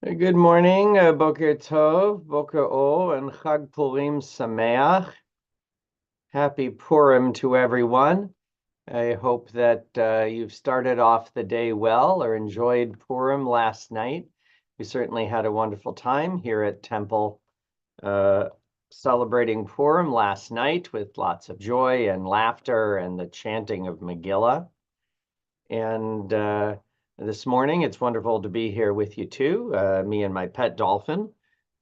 Good morning, Boker Tov, Boker O, and Chag Purim Sameach. Happy Purim to everyone. I hope that you've started off the day well or enjoyed Purim last night. We certainly had a wonderful time here at Temple celebrating Purim last night with lots of joy and laughter and the chanting of Megillah. And this morning, it's wonderful to be here with you too, me and my pet dolphin.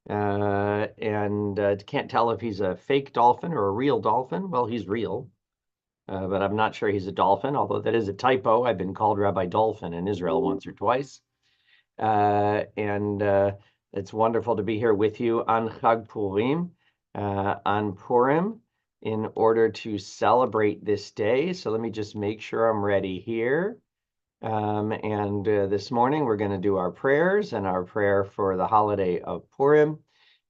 And can't tell if he's a fake dolphin or a real dolphin. Well, he's real, but I'm not sure he's a dolphin, although that is a typo. I've been called Rabbi Dolphin in Israel once or twice. And it's wonderful to be here with you on Chag Purim, on Purim, in order to celebrate this day. So let me just make sure I'm ready here. And this morning we're going to do our prayers and our prayer for the holiday of Purim.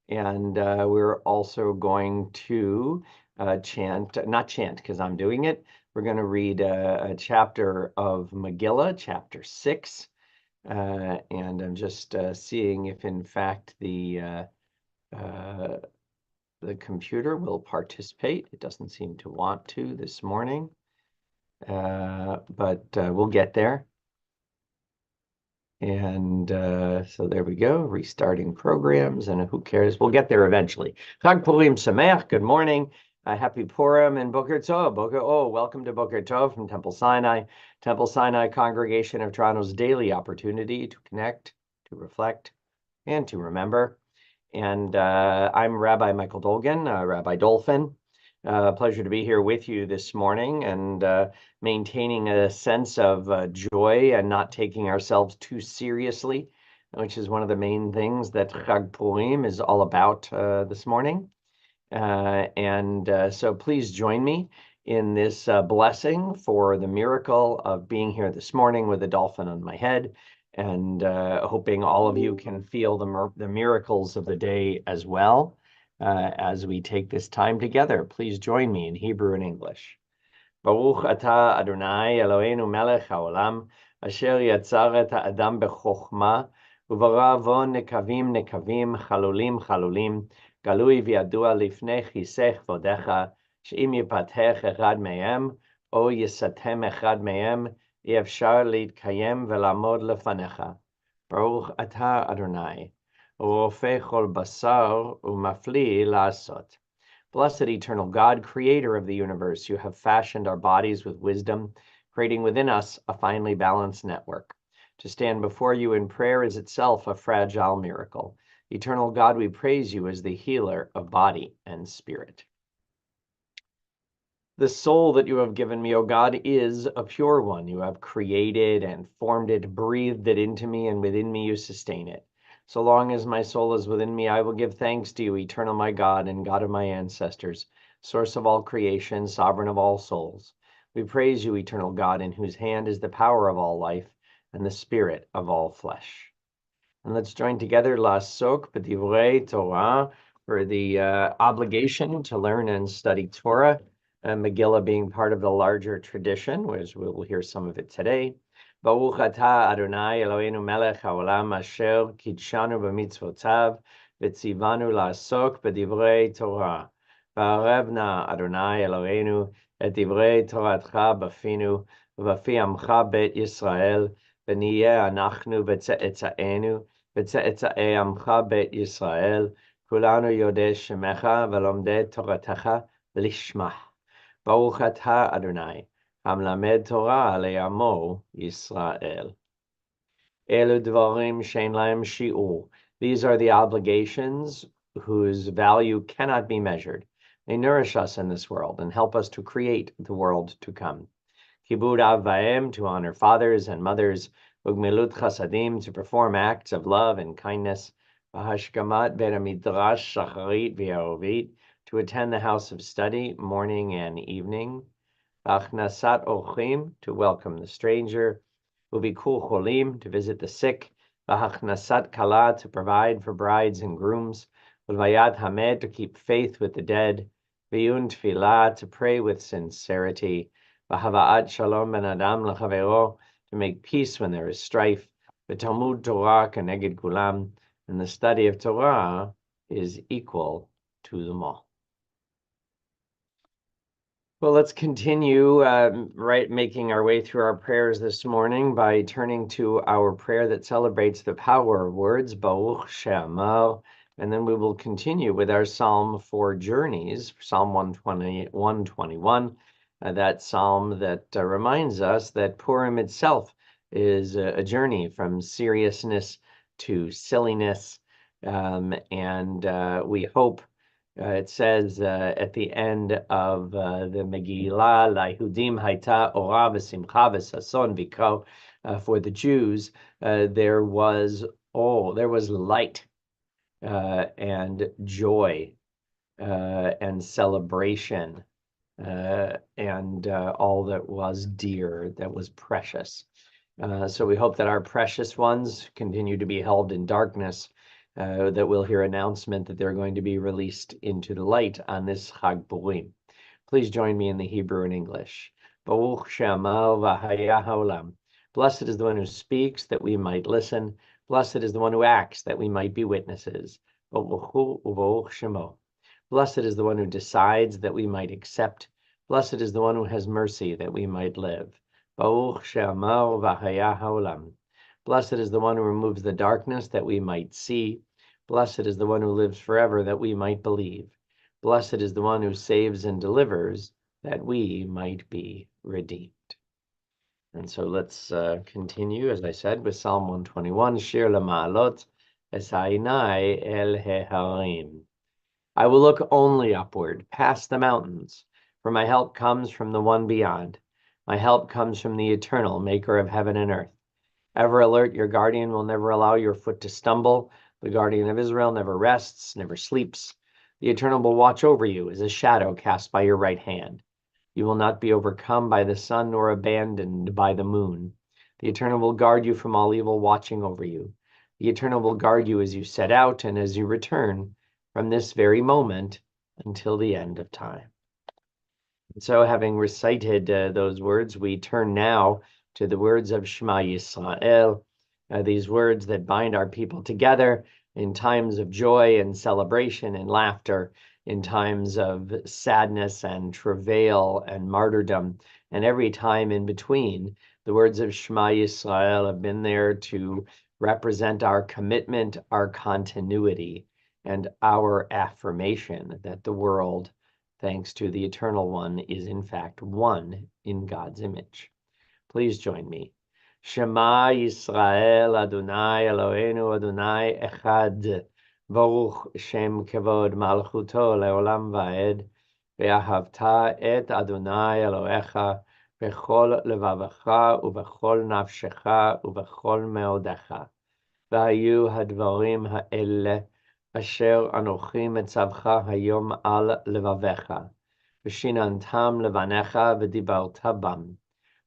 And we're also going to not chant because I'm doing it. We're going to read a chapter of Megillah, chapter 6. And I'm just seeing if, in fact, the computer will participate. It doesn't seem to want to this morning, but we'll get there. And so there we go, restarting programs, and who cares? We'll get there eventually. Chag Purim Sameach, good morning. Happy Purim and Boker Tov. Welcome to Boker Tov from Temple Sinai. Temple Sinai Congregation of Toronto's daily opportunity to connect, to reflect, and to remember. And I'm Rabbi Michael Dolgan, Rabbi Dolphin. Pleasure to be here with you this morning and maintaining a sense of joy and not taking ourselves too seriously, which is one of the main things that Chag Purim is all about this morning. So please join me in this blessing for the miracle of being here this morning with a dolphin on my head, and hoping all of you can feel the miracles of the day as well as we take this time together. Please join me in Hebrew and English. Baruch atah Adonai Eloheinu melech haolam, asher yatzar et ha'adam bechokma, ubarah vo nekavim nekavim, chalulim chalulim, galui v'yadua lifnei chisech vodecha, שאם יפתח אחד מהם, או יסתם אחד מהם, אי אפשר להתקיים ולעמוד לפניך. ברוך אתה אדוני, רופא כל בשר ומפליא לעשות. Blessed eternal God, creator of the universe, you have fashioned our bodies with wisdom, creating within us a finely balanced network. To stand before you in prayer is itself a fragile miracle. Eternal God, we praise you as the healer of body and spirit. The soul that you have given me, O God, is a pure one. You have created and formed it, breathed it into me, and within me you sustain it. So long as my soul is within me, I will give thanks to you, eternal my God and God of my ancestors, source of all creation, sovereign of all souls. We praise you, eternal God, in whose hand is the power of all life and the spirit of all flesh. And let's join together, Lasok B'divrei Torah, for the obligation to learn and study Torah, Megillah being part of the larger tradition, which we'll hear some of it today. Baruch atah Adonai Eloheinu melech haolam asher kidshanu b'mitzvotav v'tzivanu la'asok b'divrei Torah. Va'arev na Adonai Eloheinu et divrei Toratcha b'finu v'fi amcha bet Yisrael v'niyeh anachnu v'tze'etzaenu v'tze'etzae amcha bet Yisrael kulanu yodeh shemecha v'lomdeh Toratecha v'lishmah. Baruch atah Adonai, hamlamed Torah le'amo Yisrael. Elu dvarim shein lahem shi'ur. These are the obligations whose value cannot be measured. They nourish us in this world and help us to create the world to come. Kibud av va'em, to honor fathers and mothers. Ugmilut chasadim, to perform acts of love and kindness. V'hashkamat bet midrash shacharit v'yarovit, to attend the house of study morning and evening. Achnasat ochim, to welcome the stranger. Ubikul cholim, to visit the sick. V'achnasat kala, to provide for brides and grooms. Ulvayat hamed, to keep faith with the dead. V'yun tfilah, to pray with sincerity. V'hava'at shalom ben adam l'chavero, to make peace when there is strife. V'talmud Torah keneged kulam, and the study of Torah is equal to them all. Well, let's continue making our way through our prayers this morning by turning to our prayer that celebrates the power of words, Baruch She'amar, and then we will continue with our psalm for journeys, Psalm 121, that psalm that reminds us that Purim itself is a journey from seriousness to silliness, and we hope it says at the end of the Megillah, La'ihudim Haita Ora v'Simcha v'Sason V'Ko, for the Jews, there was light and joy and celebration and all that was dear, that was precious. So we hope that our precious ones continue to be held in darkness, that we'll hear announcement that they're going to be released into the light on this Chag Purim. Please join me in the Hebrew and English. Baruch She'amar v'haya ha'olam. Blessed is the one who speaks that we might listen. Blessed is the one who acts that we might be witnesses. Baruch hu u'baruch shemo. Blessed is the one who decides that we might accept. Blessed is the one who has mercy that we might live. Baruch She'amar v'haya ha'olam. Blessed is the one who removes the darkness that we might see. Blessed is the one who lives forever that we might believe. Blessed is the one who saves and delivers that we might be redeemed. And so let's continue, as I said, with Psalm 121, Shir Lama'alot, Es ha'inai el heharim. I will look only upward, past the mountains, for my help comes from the one beyond. My help comes from the eternal, maker of heaven and earth. Ever alert, your guardian will never allow your foot to stumble. The guardian of Israel never rests, never sleeps. The eternal will watch over you as a shadow cast by your right hand. You will not be overcome by the sun nor abandoned by the moon. The eternal will guard you from all evil, watching over you. The eternal will guard you as you set out and as you return from this very moment until the end of time. And so, having recited those words, we turn now to the words of Shema Yisrael, these words that bind our people together in times of joy and celebration and laughter, in times of sadness and travail and martyrdom, and every time in between. The words of Shema Yisrael have been there to represent our commitment, our continuity, and our affirmation that the world, thanks to the Eternal One, is in fact one in God's image. Please join me. Shema Yisrael Adonai Eloheinu Adonai Echad. Baruch Shem Kevod Malchuto Leolam Vaed. Ve'ahavta et Adonai Elohecha bechol levavecha ubechol nafshecha ubechol meodecha. V'hayu hadvarim ha'ele asher anochi metzavcha hayom al levavecha. V'shinantam levanecha v'dibarta bam.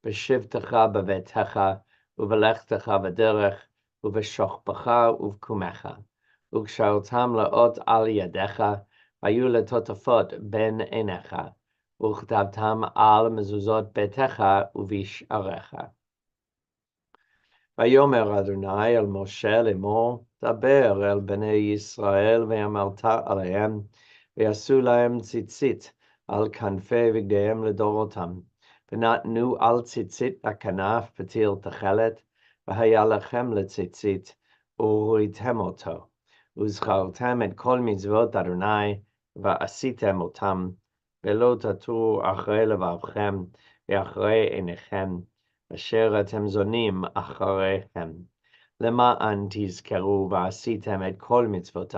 V'shivtecha b'vetecha u'v'lechtecha v'derech u'v'shochbecha u'v'kumecha. U'kshartam la'ot al yadecha v'hayu letotafot ben enecha. U'chtavtam al mezuzot betecha u'visharecha. ויאמר אדוני אל משה לאמור, דבר אל בני ישראל ואמרת עליהם, ויעשו להם ציצית על כנפי בגדיהם לדורותם, ונתנו על ציצית הכנף פתיל תכלת, והיה לכם לציצית, וראיתם אותו, וזכרתם את כל מצוות אדוני, ועשיתם אותם, ולא תטו אחרי לבבכם, ואחרי עיניכם, אשר אתם זונים אחריהם. למען תזכרו ועשיתם את כל מצוותי,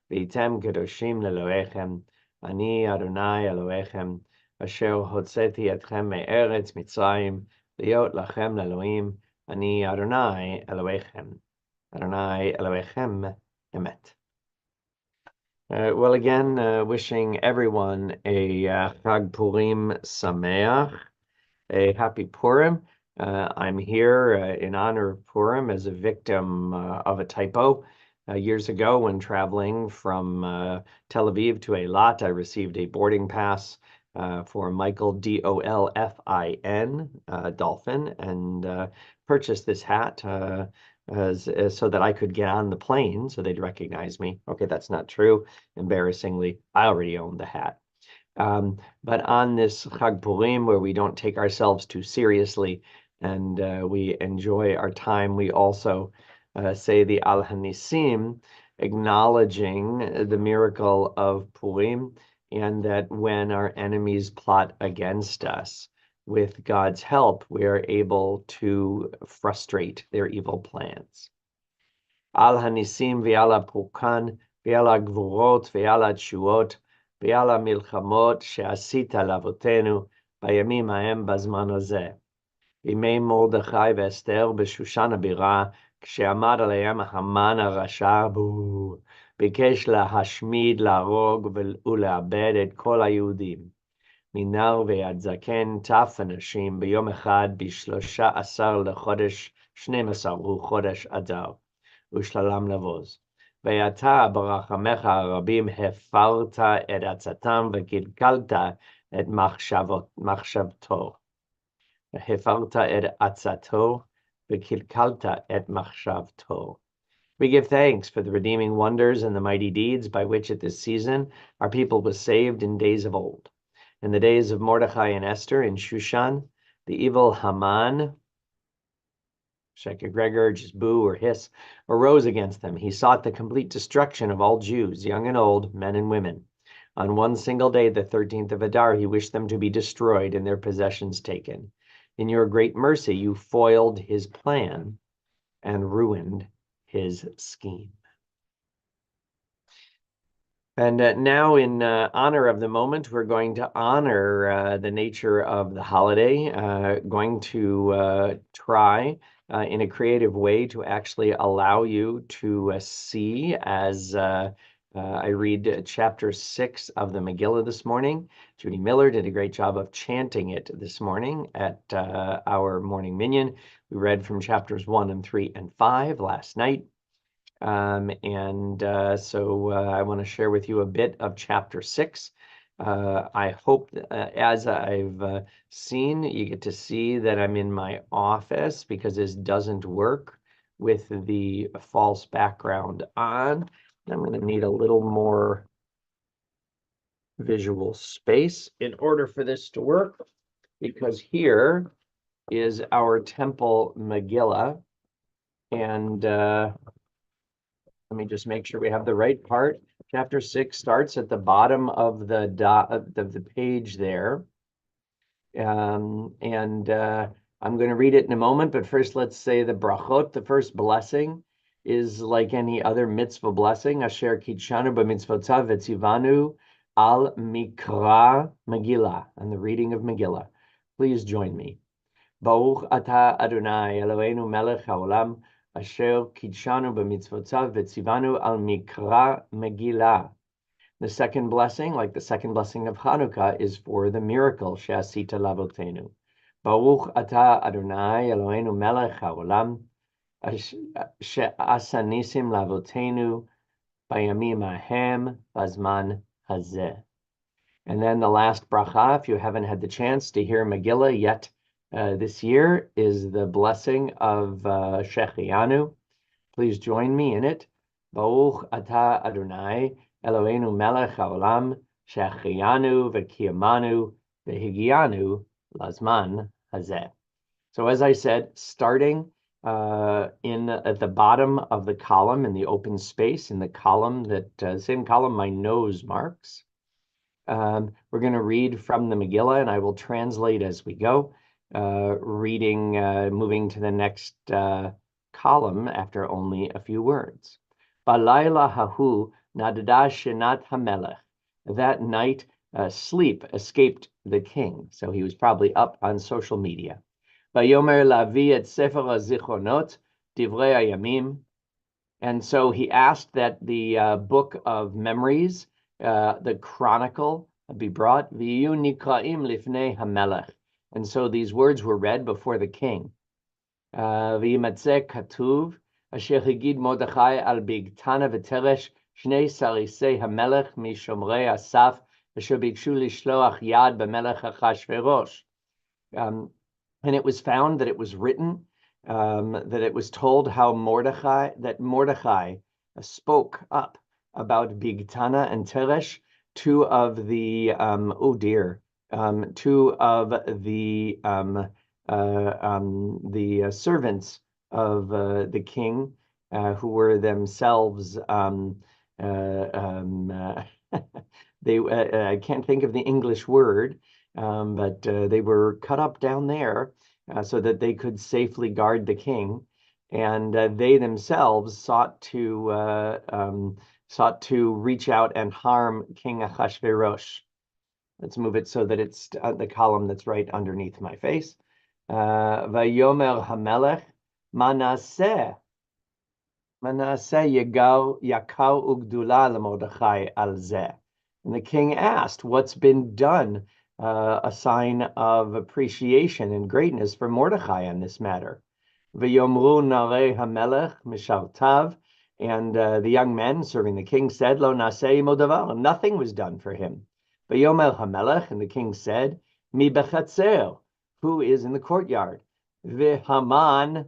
והייתם קדושים לאלוהיכם, אני אדוני אלוהיכם, אשר הוצאתי אתכם מארץ מצרים, להיות לכם לאלוהים, אני אדוני אלוהיכם. אדוני אלוהיכם אמת. Well, again, wishing everyone a Chag Purim Sameach, a happy Purim. I'm here in honor of Purim as a victim of a typo. Years ago, when traveling from Tel Aviv to Eilat, I received a boarding pass for Michael, Dolfin, Dolphin, and purchased this hat so that I could get on the plane so they'd recognize me. Okay, that's not true. Embarrassingly, I already owned the hat. But on this Chag Purim, where we don't take ourselves too seriously and we enjoy our time, we also say the Al Hanisim, acknowledging the miracle of Purim, and that when our enemies plot against us, with God's help, we are able to frustrate their evil plans. Al Hanisim ve'al ha'purkan ve'al ha'gvurot ve'al ha'tshuot ve'al ha'milchamot she'asita לאבותינו בימים ההם בזמן הזה. בימי מרדכי ואסתר בשושן הבירה, כשעמד עליהם המן הרשע, ביקש להשמיד, להרוג ולאבד את כל היהודים. מנער ועד זקן, טף אנשים, ביום אחד ב13 לחודש 12 הוא חודש אדר. ושללם לבוז. ואתה ברחמך הרבים הפרת את עצתם וקלקלת את מחשבתו. הפרת את עצתו וקלקלת את מחשבתו. We give thanks for the redeeming wonders and the mighty deeds by which at this season our people was saved in days of old. In the days of Mordechai and Esther in Shushan, the evil Haman, Sheka Gregor, just boo or hiss, arose against them. He sought the complete destruction of all Jews, young and old, men and women. On one single day, the 13th of Adar, he wished them to be destroyed and their possessions taken. In your great mercy, you foiled his plan and ruined his scheme. And now, in honor of the moment, we're going to honor the nature of the holiday, going to try in a creative way to actually allow you to see as I read chapter 6 of the Megillah this morning. Judy Miller did a great job of chanting it this morning at our morning minyan. We read from chapters 1 and 3 and 5 last night. So I want to share with you a bit of chapter 6. I hope as I've seen, you get to see that I'm in my office because this doesn't work with the false background on. I'm going to need a little more visual space in order for this to work, because here is our Temple Megillah, and let me just make sure we have the right part. Chapter 6 starts at the bottom of the page there. I'm going to read it in a moment, but first let's say the brachot. The first blessing is like any other mitzvah blessing. Asher kitshanu b'mitzvotav v'tzivanu al mikra Megillah, and the reading of Megillah. Please join me. Baruch atah Adonai Eloheinu melech haolam, asher kitshanu b'mitzvotav v'tzivanu al mikra Megillah. The second blessing, like the second blessing of Hanukkah, is for the miracle she'asita lavotenu. Baruch atah Adonai Eloheinu melech haolam, she'asa nisim lavotenu bayamim ahem bazman hazeh. And then the last bracha, if you haven't had the chance to hear Megillah yet this year, is the blessing of Shechianu. Please join me in it. Baruch atah Adonai Eloheinu melech haolam, shechianu v'kiyamanu v'higianu lazman hazeh. So as I said, starting at the bottom of the column in the open space, in the column that same column my nose marks, we're going to read from the Megillah, and I will translate as we go, moving to the next column after only a few words. Balayla hahu nadada shenat hamelech. That night, sleep escaped the king, so he was probably up on social media. Vayomer lavi et sefer hazichronot divrei hayamim. And so he asked that the book of memories, the chronicle, be brought. V'yu nikraim lifnei hamelech. And so these words were read before the king. V'yimatzeh katuv asher higid Mordechai al bigtana v'teresh shnei sarisei hamelech mishomrei asaf asher bikshu lishloach yad b'melech Achashverosh. And it was found that it was written that it was told how Mordechai spoke up about Bigtana and Teresh, two of the servants of the king, who were themselves they I can't think of the English word, but they were cut up down there so that they could safely guard the king, and they themselves sought to reach out and harm King Ahasuerus. Let's move it so that it's the column that's right underneath my face. Vayomer Hamelech Manasseh Yakar Ugdula LeMordechai al Zeh. And the king asked, "What's been done?" A sign of appreciation and greatness for Mordechai on this matter. V'yomru narei hamelech mishartav, and the young men serving the king said, "Lo nasei imo davar." Nothing was done for him. V'yomer hamelech, and the king said, "Mi bechatzer," who is in the courtyard. V'Haman,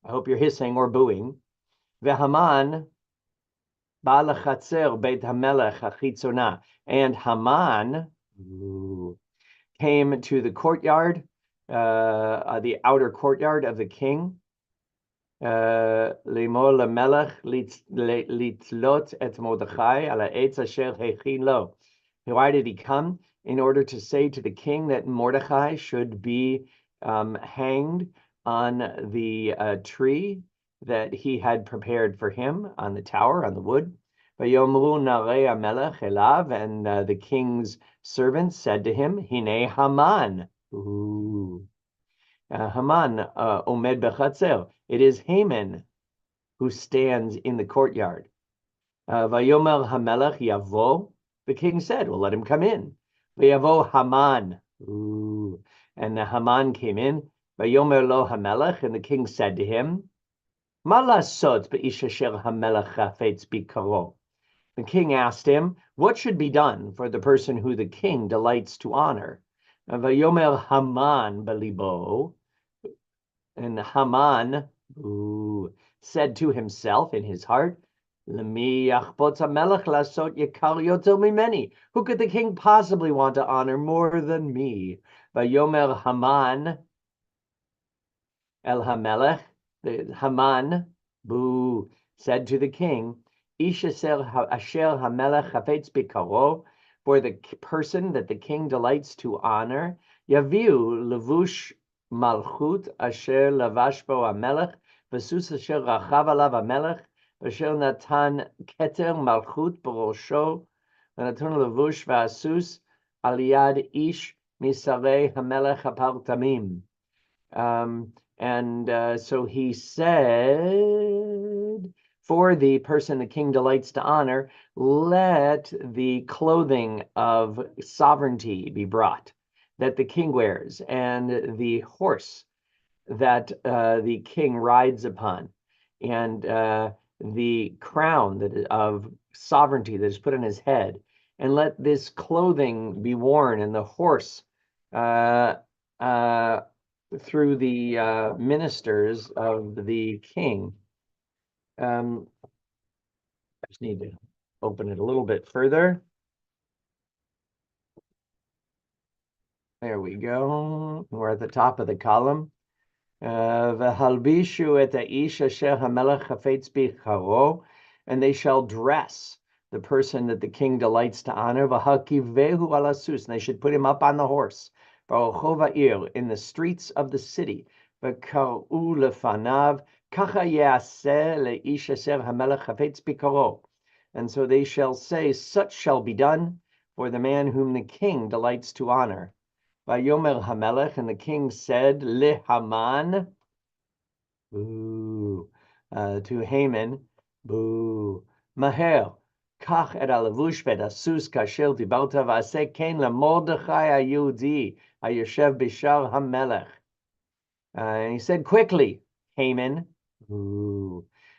I hope you're hissing or booing. V'Haman ba lechatzer beit hamelech hachitzona, and Haman came to the courtyard, the outer courtyard of the king. Limor lemelech litlot et Mordechai ala etz asher hechin lo. Why did he come? In order to say to the king that Mordechai should be hanged on the tree that he had prepared for him on the tower, on the wood. Vayomru narei hamelech elav, and the king's servants said to him, Hine Haman. Haman omed bechatzer. It is Haman who stands in the courtyard. Vayomer hamelech yavo. The king said, "Well, let him come in." Vayavo Haman. And Haman came in. Vayomer lo hamelech, and the king said to him, Ma lasot be'ish asher hamelech chafetz bikaro. The king asked him, "What should be done for the person who the king delights to honor?" Vayomer Haman belibo. And Haman said to himself in his heart, Who could the king possibly want to honor more than me? Vayomer Haman el Hamelech, Haman said to the king, Ish asher Hamelech chafetz bikaro, for the person that the king delights to honor, Yaviu levush Malchut asher lavash bo hamelech, v'sus asher rachav alav hamelech, asher natan keter malchut b'rosho, v'natan levush v'asus al yad ish misarei hamelech hapartamim. So he said, for the person the king delights to honor, let the clothing of sovereignty be brought that the king wears, and the horse that the king rides upon, and the crown of sovereignty that is put on his head, and let this clothing be worn, and the horse through the ministers of the king. I just need to open it a little bit further. There we go. We're at the top of the column. V'halbishu et ha'ish asher hamelech chafetz bicharo, and they shall dress the person that the king delights to honor. V'hakivehu al asus, and they should put him up on the horse. B'rochov ha'ir, in the streets of the city. V'kar'u lefanav kacha yaseh le'ish asher hamelech chafetz bicharo, and so they shall say, such shall be done for the man whom the king delights to honor. Vayomer Hamelech, and the king said, Le Haman, to Haman, Maher, kach et alavush vet asus kasher dibarta v'aseh ken leMordechai haYehudi hayoshev bishar Hamelech. And he said, quickly, Haman,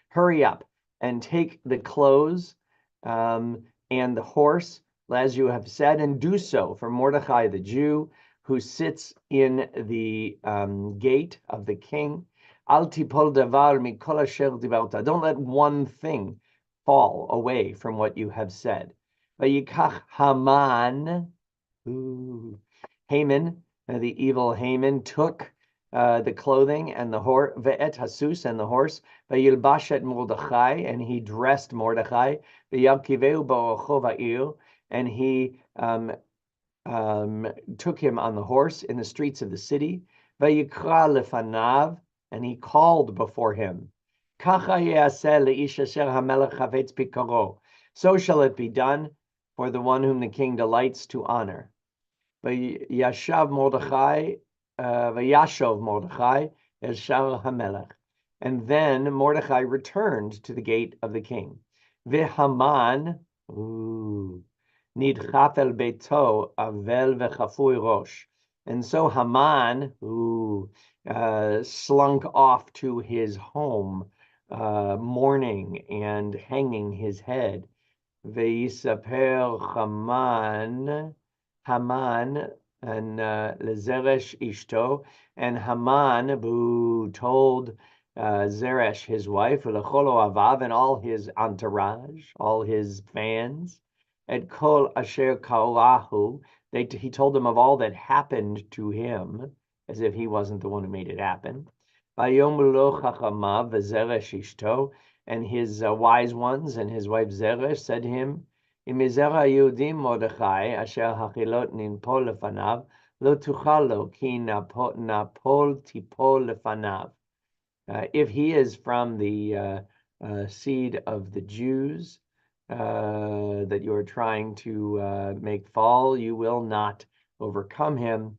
hurry up and take the clothes and the horse, as you have said, and do so for Mordechai the Jew, who sits in the gate of the king. Al tipol davar mikol asher divarta. Don't let one thing fall away from what you have said. Vayikach Haman, Haman, the evil Haman, took the clothing and the horse, ve'et hasus, and the horse, vayilbash et Mordechai, and he dressed Mordechai, v'yakiveu ba'ocho va'ir, and he took him on the horse in the streets of the city, vayikra lefanav, and he called before him, kacha ye'aseh le'ish asher hamelech chavetz bikaro, so shall it be done for the one whom the king delights to honor. Vayashav Mordechai, Vayashov Mordechai, el shar hamelech. And then Mordechai returned to the gate of the king. V'Haman, nidchaf el beito avel v'chafui rosh. And so Haman, slunk off to his home, mourning and hanging his head. V'yisaper Haman and Lezeresh Ishto, and Haman told Zeresh, his wife, Lecholo Avav, and all his entourage, all his fans, at Kol Asher Kaulahu, he told them of all that happened to him, as if he wasn't the one who made it happen. Vayomulu Chachamav Zeresh Ishto, and his wise ones and his wife Zeresh said to him, Imizera Yehudim Mordechai, asher hachilot ninpol lefanav, lo tuchalo, ki napol tipol lefanav. If he is from the seed of the Jews that you are trying to make fall, you will not overcome him.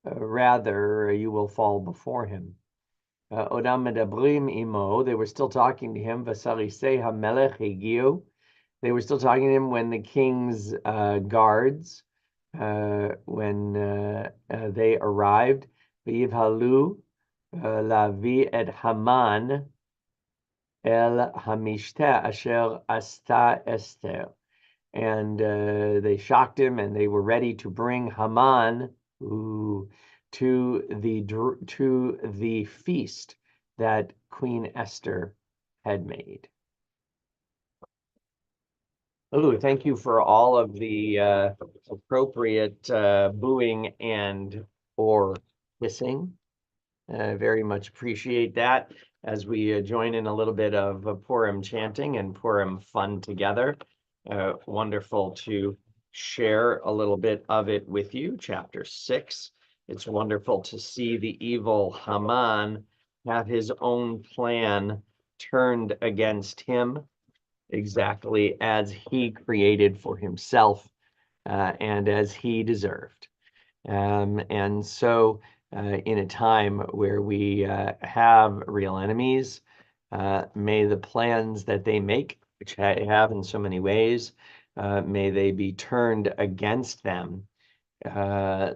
Rather, you will fall before him. Odam medabrim imo, they were still talking to him. Vasarisei hamelech hegiu, they were still talking to him when the king's guards, when they arrived. V'yivhalu lavi et Haman el hamishta asher asta Esther, and they shocked him, and they were ready to bring Haman to the feast that Queen Esther had made. Thank you for all of the appropriate booing and or hissing. Very much appreciate that as we join in a little bit of Purim chanting and Purim fun together. Wonderful to share a little bit of it with you. Chapter 6. It's wonderful to see the evil Haman have his own plan turned against him, exactly as he created for himself and as he deserved. And so in a time where we have real enemies, may the plans that they make, which I have in so many ways, may they be turned against them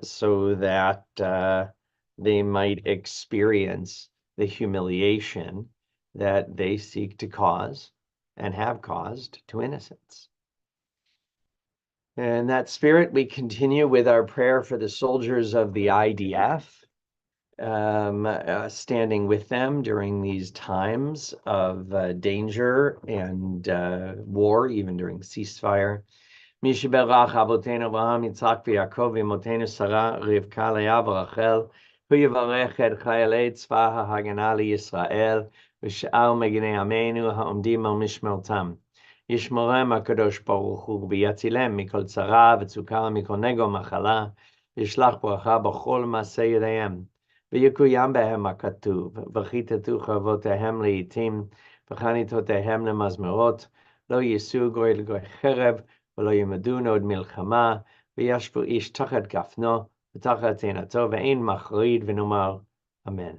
so that they might experience the humiliation that they seek to cause and have caused to innocents. In that spirit, we continue with our prayer for the soldiers of the IDF, standing with them during these times of danger and war, even during ceasefire. מי שברך אבותינו אברהם, יצחק ויעקב ואמותינו שרה, רבקה, לאה ורחל, הוא יברך את חיילי צבא ההגנה לישראל ושאר מגיני עמנו העומדים על משמרתם. ישמרם הקדוש ברוך הוא ויצילם מכל צרה וצוקה, מכל נגע ומחלה, ישלח ברכה בכל מעשה ידיהם. ויקוים בהם הכתוב, וכיתתו חרבותיהם לעתים, וחניתותיהם למזמרות, לא יישאו גוי לגוי חרב, ולא ימדון עוד מלחמה, וישבו איש תחת גפנו, ותחת תאנתו, ואין מחריד, ונאמר, Amen.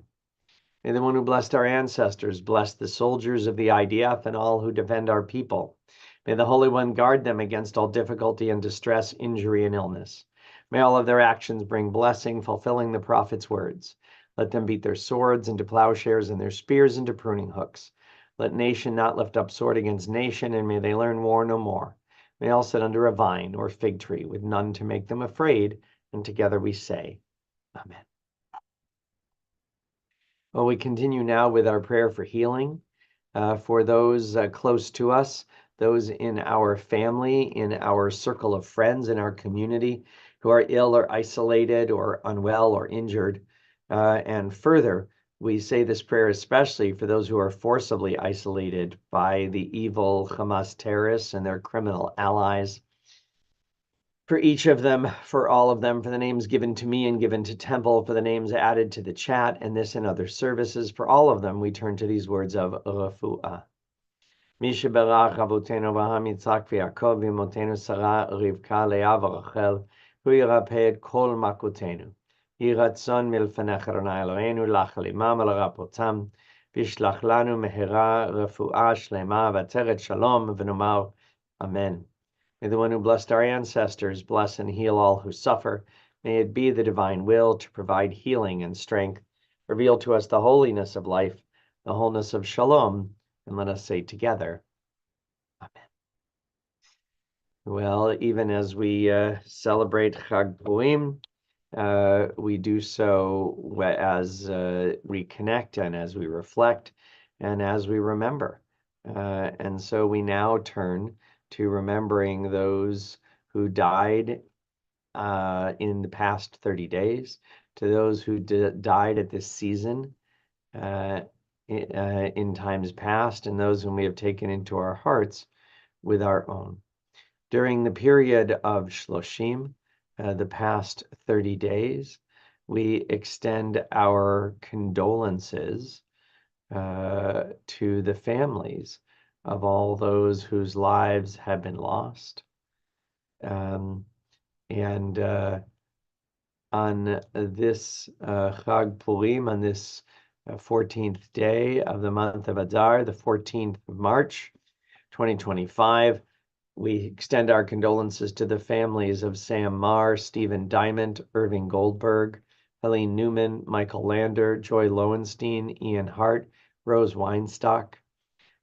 May the one who blessed our ancestors bless the soldiers of the IDF and all who defend our people. May the Holy One guard them against all difficulty and distress, injury, and illness. May all of their actions bring blessing, fulfilling the prophet's words. Let them beat their swords into plowshares and their spears into pruning hooks. Let nation not lift up sword against nation, and may they learn war no more. may all sit under a vine or fig tree with none to make them afraid. And together we say, Amen. Well, we continue now with our prayer for healing for those close to us, those in our family, in our circle of friends, in our community who are ill or isolated or unwell or injured. And further, we say this prayer especially for those who are forcibly isolated by the evil Hamas terrorists and their criminal allies. For each of them, for all of them, for the names given to me and given to Temple, for the names added to the chat and this and other services, for all of them, we turn to these words of refuah. מי שברך אבותינו אברהם יצחק ויעקב ואמותינו שרה רבקה לאה ורחל, הוא ירפא את כל מכותינו. יהי רצון מלפניך אדוני אלוהינו להחלימם ולרפאותם, וישלח לנו מהרה רפואה שלמה ועטרת שלום, ונאמר אמן. May the one who blessed our ancestors bless and heal all who suffer. May it be the divine will to provide healing and strength. Reveal to us the holiness of life, the wholeness of shalom, and let us say together, Amen. Well, even as we celebrate Chag Purim, we do so as we connect and as we reflect and as we remember. And so we now turn to remembering those who died in the past 30 days, to those who died at this season in times past, and those whom we have taken into our hearts with our own. During the period of Shloshim, the past 30 days, we extend our condolences to the families of all those whose lives have been lost. And on this Chag Purim, on this 14th day of the month of Adar, the 14th of March, 2025, we extend our condolences to the families of Sam Marr, Stephen Diamond, Irving Goldberg, Helene Newman, Michael Lander, Joy Lowenstein, Ian Hart, Rose Weinstock.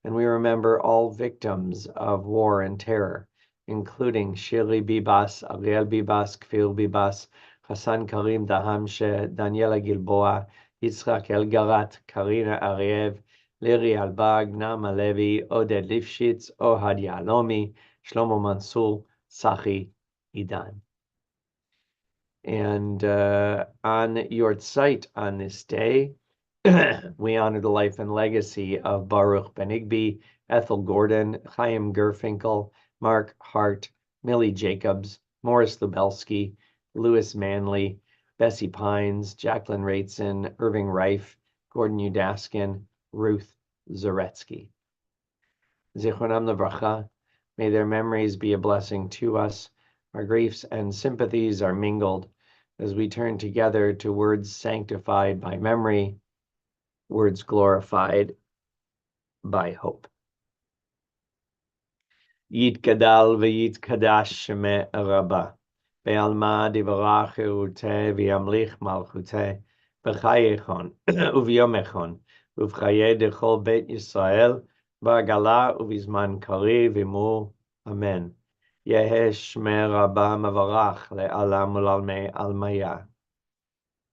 And we remember all victims of war and terror, including Shirley Bibas, Ariel Bibas, Kfir Bibas, Hassan Karim Dahamshe, Daniela Gilboa, Yitzhak Elgarat, Karina Ariev, Liri Albag, Nama Levi, Oded Lifshitz, Ohad Yalomi, Shlomo Mansour, Sachi Idan. And on Yahrzeit on this day, we honor the life and legacy of Baruch Benigby, Ethel Gordon, Chaim Gerfinkel, Mark Hart, Millie Jacobs, Morris Lubelsky, Louis Manley, Bessie Pines, Jacqueline Raitzen, Irving Reif, Gordon Udaskin, Ruth Zaretsky. Zichronam Levracha, may their memories be a blessing to us. Our griefs and sympathies are mingled as we turn together to words sanctified by memory, words glorified by hope. Yitgadal v'yitkadash shemeh rabba, be'alma divarach eruteh v'yamlich malchuteh, b'chayechon u'v'yomechon, u'v'chaye dechol bet Yisrael, b'agala u'v'zman kari v'imur. Amen. Yeheh shmeh rabba mavarach le'alam u'lalmei almaya.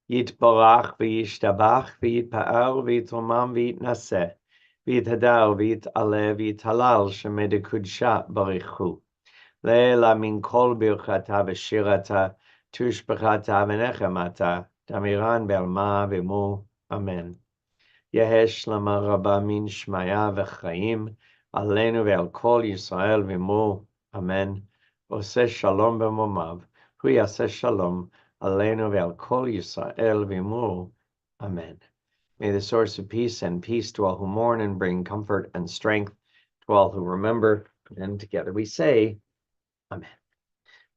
יתברך וישתבח ויתפאר ויתרומם ויתנשא ויתהדר ויתעלה ויתהלל שמי דקודשה ברכו. לעילא מן כל ברכתה ושירתה תושבחתה ונחמתה תמירן בעלמא ואמור אמן. יהא שלמה רבה מן שמיה וחיים עלינו ועל כל ישראל ואמור אמן. עושה שלום במרומיו, הוא יעשה שלום Aleinu ve'al kol Yisrael v'imur. Amen. May the source of peace and peace to all who mourn and bring comfort and strength to all who remember. And together we say, Amen.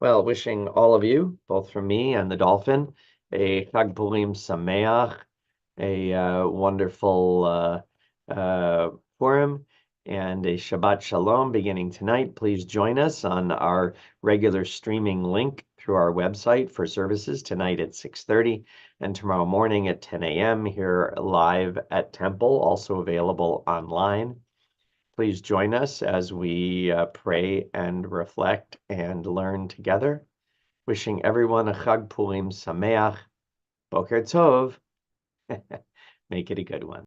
Well, wishing all of you, both from me and the dolphin, a Chag Purim Sameach, a wonderful Purim, and a Shabbat Shalom beginning tonight. Please join us on our regular streaming link through our website for services tonight at 6:30 and tomorrow morning at 10 a.m. here live at Temple, also available online. Please join us as we pray and reflect and learn together. Wishing everyone a Chag Purim Sameach. Boker Tov. Make it a good one.